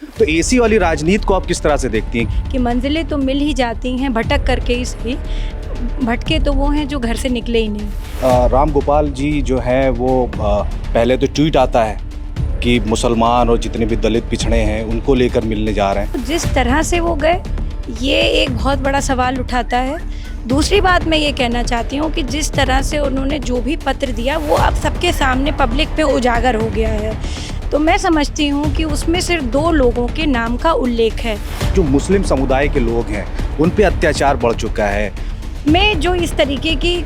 तो एसी वाली राजनीति को आप किस तरह से देखती हैं? कि मंजिलें तो मिल ही जाती हैं भटक करके ही सही, भटके तो वो हैं जो घर से निकले ही नहीं। राम गोपाल जी जो है वो पहले तो ट्वीट आता है कि मुसलमान और जितने भी दलित पिछड़े हैं उनको लेकर मिलने जा रहे हैं। जिस तरह से वो गए ये एक बहुत बड़ा सवाल उठाता है। दूसरी बात मैं ये कहना चाहती हूँ कि जिस तरह से उन्होंने जो भी पत्र दिया वो अब सबके सामने पब्लिक पे उजागर हो गया है, तो मैं समझती हूँ कि उसमें सिर्फ 2 लोगों के नाम का उल्लेख है। जो मुस्लिम समुदाय के लोग हैं उन पे अत्याचार बढ़ चुका है। में जो इस तरीके की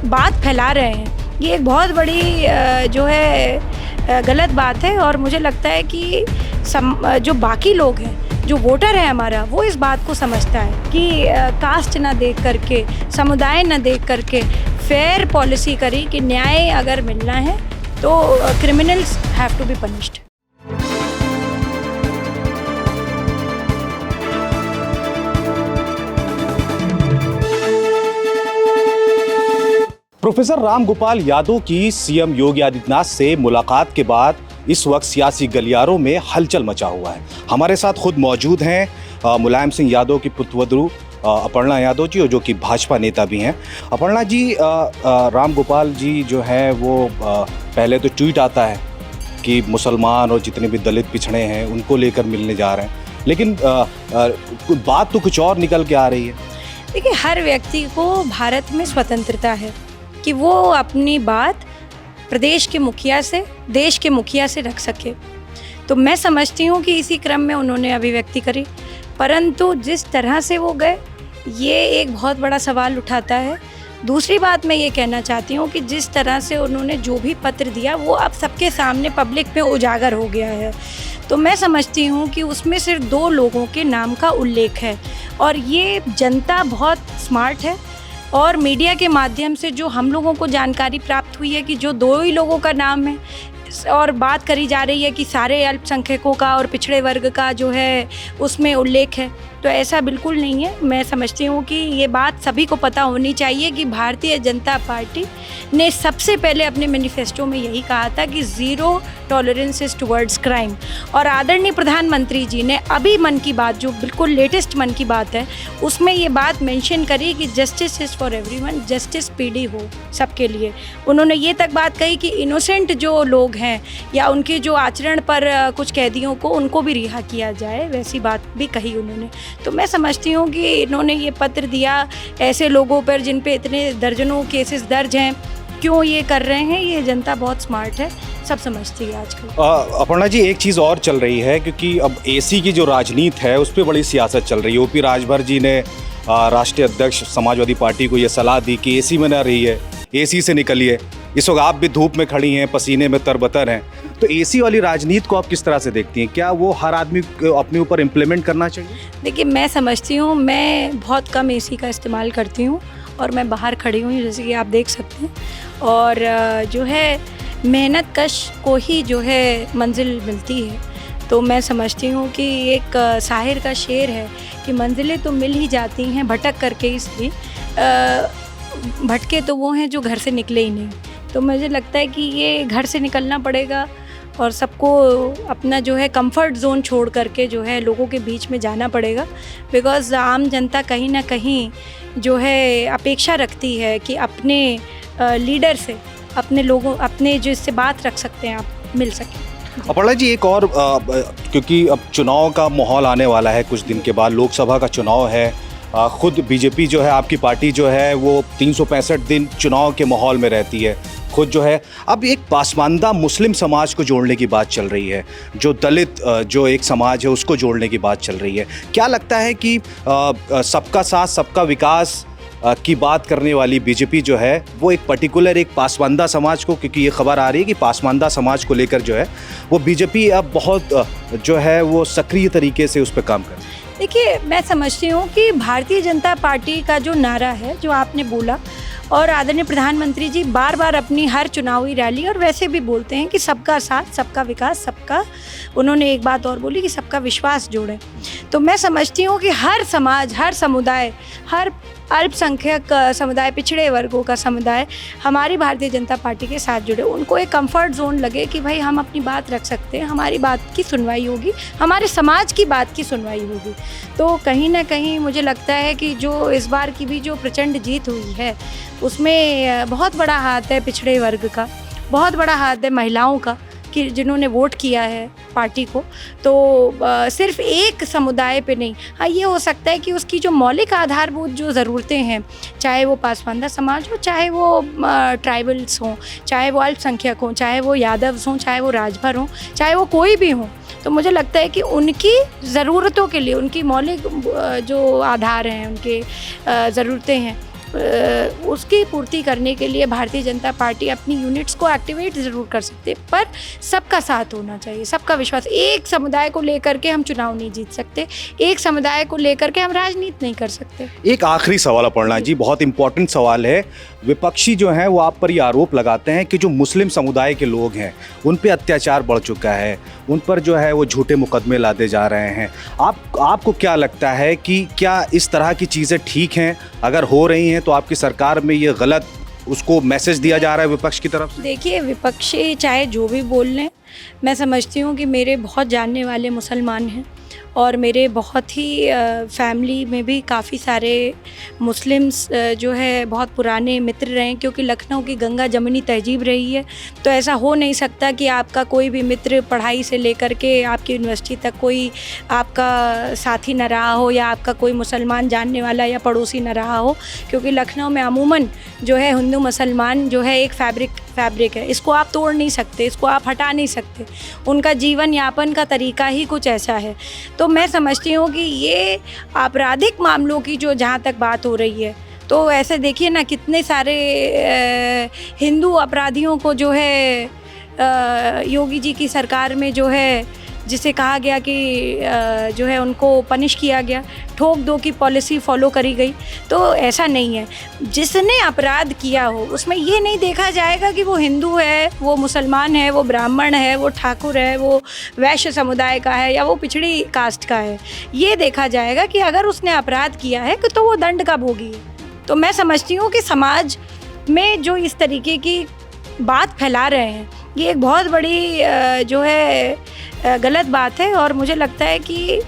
बात फैला रहे हैं ये एक बहुत बड़ी जो है गलत बात है, और मुझे लगता है कि जो बाकी लोग हैं, जो वोटर है हमारा, वो इस बात को समझता है कि कास्ट ना देख करके, समुदाय ना देख करके फेयर पॉलिसी करी कि न्याय अगर मिलना है तो criminals have to be punished. Professor Ram Gopal Yadav की सीएम योगी आदित्यनाथ से मुलाकात के बाद इस वक्त सियासी गलियारों में हलचल मचा हुआ है। हमारे साथ खुद मौजूद हैं मुलायम सिंह यादव की पुत्रवधू अपर्णा यादव जी, और जो कि भाजपा नेता भी हैं। अपर्णा जी, राम गोपाल जी जो है वो पहले तो ट्वीट आता है कि मुसलमान और जितने भी दलित पिछड़े हैं उनको लेकर मिलने जा रहे हैं, लेकिन बात तो कुछ और निकल के आ रही है। देखिए, हर व्यक्ति को भारत में स्वतंत्रता है कि वो अपनी बात प्रदेश के मुखिया से, देश के मुखिया से रख सके, तो मैं समझती हूँ कि इसी क्रम में उन्होंने अभिव्यक्ति करी। परंतु जिस तरह से वो गए ये एक बहुत बड़ा सवाल उठाता है। दूसरी बात मैं ये कहना चाहती हूँ कि जिस तरह से उन्होंने जो भी पत्र दिया वो अब सबके सामने पब्लिक में उजागर हो गया है, तो मैं समझती हूँ कि उसमें सिर्फ 2 लोगों के नाम का उल्लेख है, और ये जनता बहुत स्मार्ट है। और मीडिया के माध्यम से जो हम लोगों को जानकारी प्राप्त हुई है कि जो 2 ही लोगों का नाम है, और बात करी जा रही है कि सारे अल्पसंख्यकों का और पिछड़े वर्ग का जो है उसमें उल्लेख है, तो ऐसा बिल्कुल नहीं है। मैं समझती हूँ कि ये बात सभी को पता होनी चाहिए कि भारतीय जनता पार्टी ने सबसे पहले अपने मैनिफेस्टो में यही कहा था कि ज़ीरो टॉलरेंसेस टुवर्ड्स क्राइम, और आदरणीय प्रधानमंत्री जी ने अभी मन की बात, जो बिल्कुल लेटेस्ट मन की बात है, उसमें ये बात मेंशन करी कि justice is for everyone, justice PD हो सबके लिए। उन्होंने ये तक बात कही कि इनोसेंट जो लोग हैं या उनके जो आचरण पर कुछ कैदियों को, उनको भी रिहा किया जाए, वैसी बात भी कही उन्होंने। तो मैं समझती हूँ कि इन्होंने ये पत्र दिया ऐसे लोगों पर जिन पे इतने दर्जनों केसेस दर्ज हैं, क्यों ये कर रहे हैं, ये जनता बहुत स्मार्ट है, सब समझती है आजकल। अपर्णा जी, एक चीज़ और चल रही है, क्योंकि अब एसी की जो राजनीति है उस पर बड़ी सियासत चल रही है। ओपी राजभर जी ने राष्ट्रीय अध्यक्ष समाजवादी पार्टी को ये सलाह दी कि एसी में ना रहिए, एसी से निकलिए। इस वक्त आप भी धूप में खड़ी हैं, पसीने में तरबतर हैं, तो एसी वाली राजनीति को आप किस तरह से देखती हैं? क्या वो हर आदमी को अपने ऊपर इम्प्लीमेंट करना चाहिए? देखिए, मैं समझती हूँ, मैं बहुत कम एसी का इस्तेमाल करती हूँ और मैं बाहर खड़ी हुई हूँ, जैसे कि आप देख सकते हैं, और जो है मेहनत कश को ही जो है मंजिल मिलती है। तो मैं समझती हूँ कि एक शायर का शेर है कि मंजिलें तो मिल ही जाती हैं भटक करके ही सही, भटके तो वो हैं जो घर से निकले ही नहीं। तो मुझे लगता है कि ये घर से निकलना पड़ेगा और सबको अपना जो है कंफर्ट जोन छोड़ करके जो है लोगों के बीच में जाना पड़ेगा, बिकॉज़ आम जनता कहीं ना कहीं जो है अपेक्षा रखती है कि अपने लीडर से, अपने लोगों, अपने जो इससे बात रख सकते हैं आप, मिल सकें। अपर्णा जी, एक और क्योंकि अब चुनाव का माहौल आने वाला है, कुछ दिन के बाद लोकसभा का चुनाव है। खुद बीजेपी जो है, आपकी पार्टी जो है वो 365 दिन चुनाव के माहौल में रहती है खुद जो है। अब एक पासमानदा मुस्लिम समाज को जोड़ने की बात चल रही है, जो दलित जो एक समाज है उसको जोड़ने की बात चल रही है। क्या लगता है कि सबका साथ सबका विकास की बात करने वाली बीजेपी जो है वो एक पर्टिकुलर एक पासमानदा समाज को, क्योंकि ये खबर आ रही है कि पासमानदा समाज को लेकर जो है वो बीजेपी अब बहुत जो है वो सक्रिय तरीके से उस पर काम कर रही है? देखिए, मैं समझती हूँ कि भारतीय जनता पार्टी का जो नारा है, जो आपने बोला, और आदरणीय प्रधानमंत्री जी बार बार अपनी हर चुनावी रैली और वैसे भी बोलते हैं कि सबका साथ सबका विकास, सबका, उन्होंने एक बात और बोली कि सबका विश्वास जोड़ें। तो मैं समझती हूँ कि हर समाज, हर समुदाय, हर अल्पसंख्यक समुदाय, पिछड़े वर्गों का समुदाय हमारी भारतीय जनता पार्टी के साथ जुड़े, उनको एक कंफर्ट जोन लगे कि भाई हम अपनी बात रख सकते हैं, हमारी बात की सुनवाई होगी, हमारे समाज की बात की सुनवाई होगी। तो कहीं ना कहीं मुझे लगता है कि जो इस बार की भी जो प्रचंड जीत हुई है उसमें बहुत बड़ा हाथ है पिछड़े वर्ग का, बहुत बड़ा हाथ है महिलाओं का, कि जिन्होंने वोट किया है पार्टी को। तो सिर्फ एक समुदाय पे नहीं, हाँ ये हो सकता है कि उसकी जो मौलिक आधारभूत जो ज़रूरतें हैं, चाहे वो पासवानदा समाज हो, चाहे वो ट्राइबल्स हों, चाहे वो अल्पसंख्यक हों, चाहे वो यादव्स हों, चाहे वो राजभर हों, चाहे वो कोई भी हों, तो मुझे लगता है कि उनकी ज़रूरतों के लिए, उनकी मौलिक जो आधार हैं, उनके ज़रूरतें हैं, उसकी पूर्ति करने के लिए भारतीय जनता पार्टी अपनी यूनिट्स को एक्टिवेट ज़रूर कर सकते हैं, पर सबका साथ होना चाहिए, सबका विश्वास। एक समुदाय को लेकर के हम चुनाव नहीं जीत सकते, एक समुदाय को लेकर के हम राजनीति नहीं कर सकते। एक आखिरी सवाल अपर्णा जी, बहुत इंपॉर्टेंट सवाल है। विपक्षी जो हैं वो आप पर ये आरोप लगाते हैं कि जो मुस्लिम समुदाय के लोग हैं उन पे अत्याचार बढ़ चुका है, उन पर जो है वो झूठे मुकदमे लादे जा रहे हैं। आपको क्या लगता है कि क्या इस तरह की चीज़ें ठीक हैं? अगर हो रही हैं तो आपकी सरकार में ये गलत उसको मैसेज दिया जा रहा है विपक्ष की तरफ से? देखिए, विपक्षी चाहे जो भी बोल लें, मैं समझती हूँ कि मेरे बहुत जानने वाले मुसलमान हैं और मेरे बहुत ही फैमिली में भी काफ़ी सारे मुस्लिम्स जो है बहुत पुराने मित्र रहे हैं, क्योंकि लखनऊ की गंगा जमुनी तहजीब रही है। तो ऐसा हो नहीं सकता कि आपका कोई भी मित्र पढ़ाई से लेकर के आपकी यूनिवर्सिटी तक कोई आपका साथी न रहा हो, या आपका कोई मुसलमान जानने वाला या पड़ोसी न रहा हो, क्योंकि लखनऊ में अमूमन जो है हिंदू मुसलमान जो है एक फैब्रिक है, इसको आप तोड़ नहीं सकते, इसको आप हटा नहीं सकते। उनका जीवन यापन का तरीका ही कुछ ऐसा है। तो मैं समझती हूँ कि ये आपराधिक मामलों की जो जहाँ तक बात हो रही है, तो ऐसे देखिए ना, कितने सारे हिंदू अपराधियों को जो है योगी जी की सरकार में जो है, जिसे कहा गया कि जो है उनको पनिश किया गया, ठोक दो की पॉलिसी फॉलो करी गई। तो ऐसा नहीं है, जिसने अपराध किया हो उसमें ये नहीं देखा जाएगा कि वो हिंदू है, वो मुसलमान है, वो ब्राह्मण है, वो ठाकुर है, वो वैश्य समुदाय का है, या वो पिछड़ी कास्ट का है। ये देखा जाएगा कि अगर उसने अपराध किया है तो वो दंड का भोगी है। तो मैं समझती हूँ कि समाज में जो इस तरीके की बात फैला रहे हैं, ये एक बहुत बड़ी जो है गलत बात है। और मुझे लगता है कि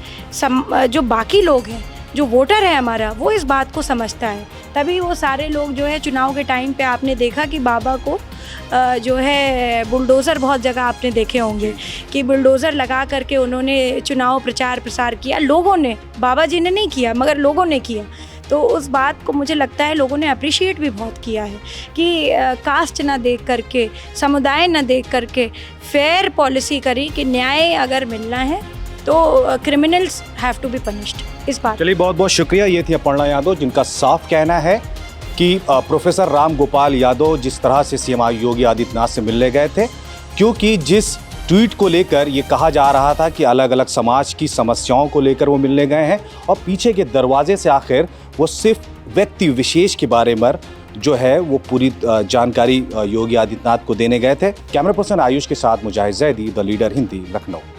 जो बाकी लोग हैं, जो वोटर है हमारा, वो इस बात को समझता है, तभी वो सारे लोग जो है चुनाव के टाइम पे आपने देखा कि बाबा को जो है बुलडोज़र, बहुत जगह आपने देखे होंगे कि बुलडोज़र लगा करके उन्होंने चुनाव प्रचार प्रसार किया। लोगों ने, बाबा जी ने नहीं किया मगर लोगों ने किया। तो उस बात को मुझे लगता है लोगों ने अप्रिशिएट भी बहुत किया है कि कास्ट ना देख करके, समुदाय ना देख करके फेयर पॉलिसी करी कि न्याय अगर मिलना है तो criminals have to be punished. इस बात। चलिए, बहुत बहुत शुक्रिया। ये थी अपर्णा यादव, जिनका साफ कहना है कि प्रोफेसर राम गोपाल यादव जिस तरह से सीएम योगी आदित्यनाथ से मिलने गए थे, क्योंकि जिस ट्वीट को लेकर ये कहा जा रहा था कि अलग अलग समाज की समस्याओं को लेकर वो मिलने गए हैं, और पीछे के दरवाजे से आखिर वो सिर्फ व्यक्ति विशेष के बारे में जो है वो पूरी जानकारी योगी आदित्यनाथ को देने गए थे। कैमरा पर्सन आयुष के साथ मुजाहिद जैदी, द लीडर हिंदी, लखनऊ।